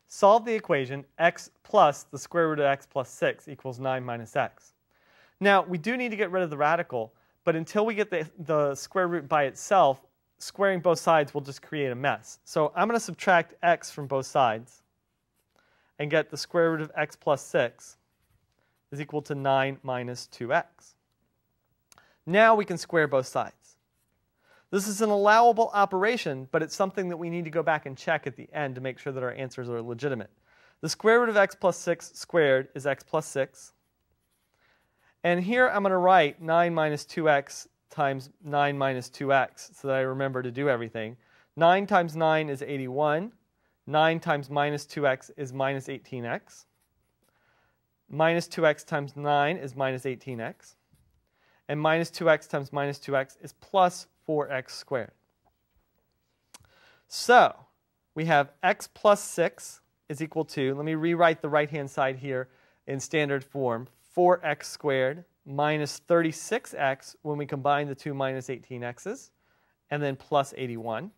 solve the equation x plus the square root of x plus 6 equals 9 minus x. Now, we do need to get rid of the radical, but until we get the square root by itself, squaring both sides will just create a mess. So I'm going to subtract x from both sides and get the square root of x plus 6 is equal to 9 minus 2x. Now we can square both sides. This is an allowable operation, but it's something that we need to go back and check at the end to make sure that our answers are legitimate. The square root of x plus 6 squared is x plus 6. And here I'm going to write 9 minus 2x times 9 minus 2x so that I remember to do everything. 9 times 9 is 81. 9 times minus 2x is minus 18x. Minus 2x times 9 is minus 18x. And minus 2x times minus 2x is plus 4x squared. So we have x plus 6 is equal to, let me rewrite the right-hand side here in standard form, 4x squared minus 36x when we combine the two minus 18x's, and then plus 81.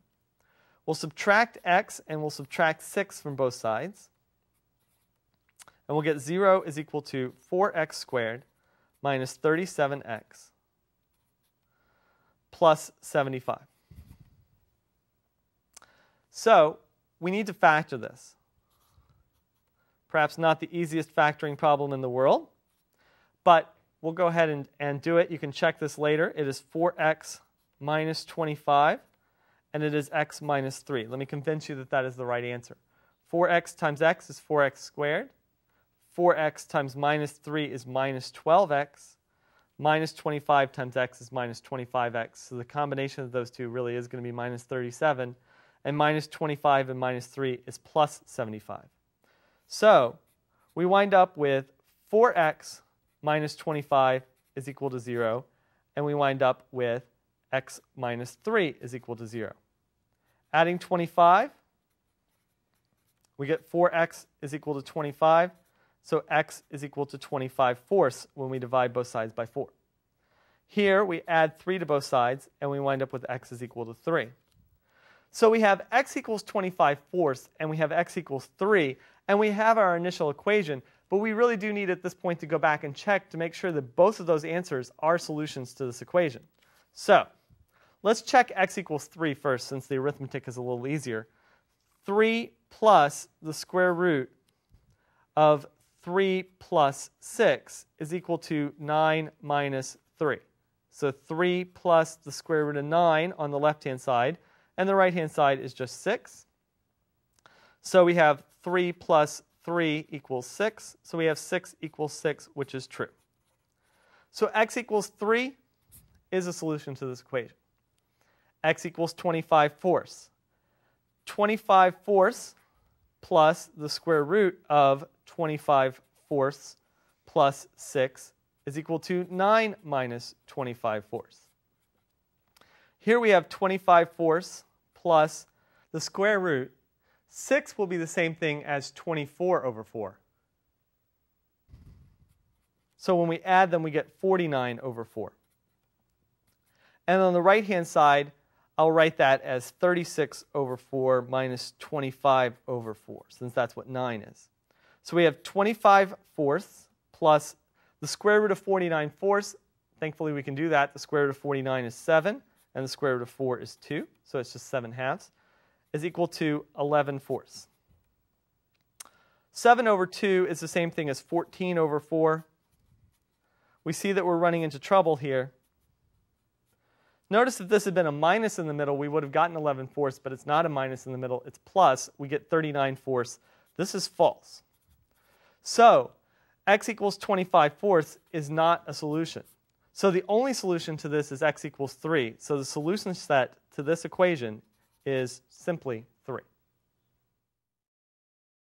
We'll subtract x and we'll subtract 6 from both sides. And we'll get 0 is equal to 4x squared minus 37x plus 75. So we need to factor this. Perhaps not the easiest factoring problem in the world, but we'll go ahead and do it. You can check this later. It is 4x minus 25, and it is x minus 3. Let me convince you that that is the right answer. 4x times x is 4x squared. 4x times minus 3 is minus 12x. Minus 25 times x is minus 25x. So the combination of those two really is going to be minus 37. And minus 25 and minus 3 is plus 75. So we wind up with 4x minus 25 is equal to 0. And we wind up with x minus 3 is equal to 0. Adding 25, we get 4x is equal to 25. So x is equal to 25/4 when we divide both sides by 4. Here we add 3 to both sides, and we wind up with x is equal to 3. So we have x equals 25/4, and we have x equals 3, and we have our initial equation. But we really do need at this point to go back and check to make sure that both of those answers are solutions to this equation. So let's check x equals 3 first, since the arithmetic is a little easier. 3 plus the square root of 3 plus 6 is equal to 9 minus 3. So 3 plus the square root of 9 on the left-hand side, and the right-hand side is just 6. So we have 3 plus 3 equals 6. So we have 6 equals 6, which is true. So x equals 3 is a solution to this equation. X equals 25/4. 25/4 plus the square root of 25/4 plus 6 is equal to 9 minus 25/4. Here we have 25/4 plus the square root. 6 will be the same thing as 24/4. So when we add them, we get 49/4. And on the right-hand side, I'll write that as 36/4 minus 25/4, since that's what 9 is. So we have 25/4 plus the square root of 49/4. Thankfully, we can do that. The square root of 49 is 7, and the square root of 4 is 2, so it's just 7/2, is equal to 11/4. 7/2 is the same thing as 14/4. We see that we're running into trouble here. Notice if this had been a minus in the middle, we would have gotten 11/4, but it's not a minus in the middle. It's plus. We get 39/4. This is false. So x equals 25/4 is not a solution. So the only solution to this is x equals 3. So the solution set to this equation is simply 3.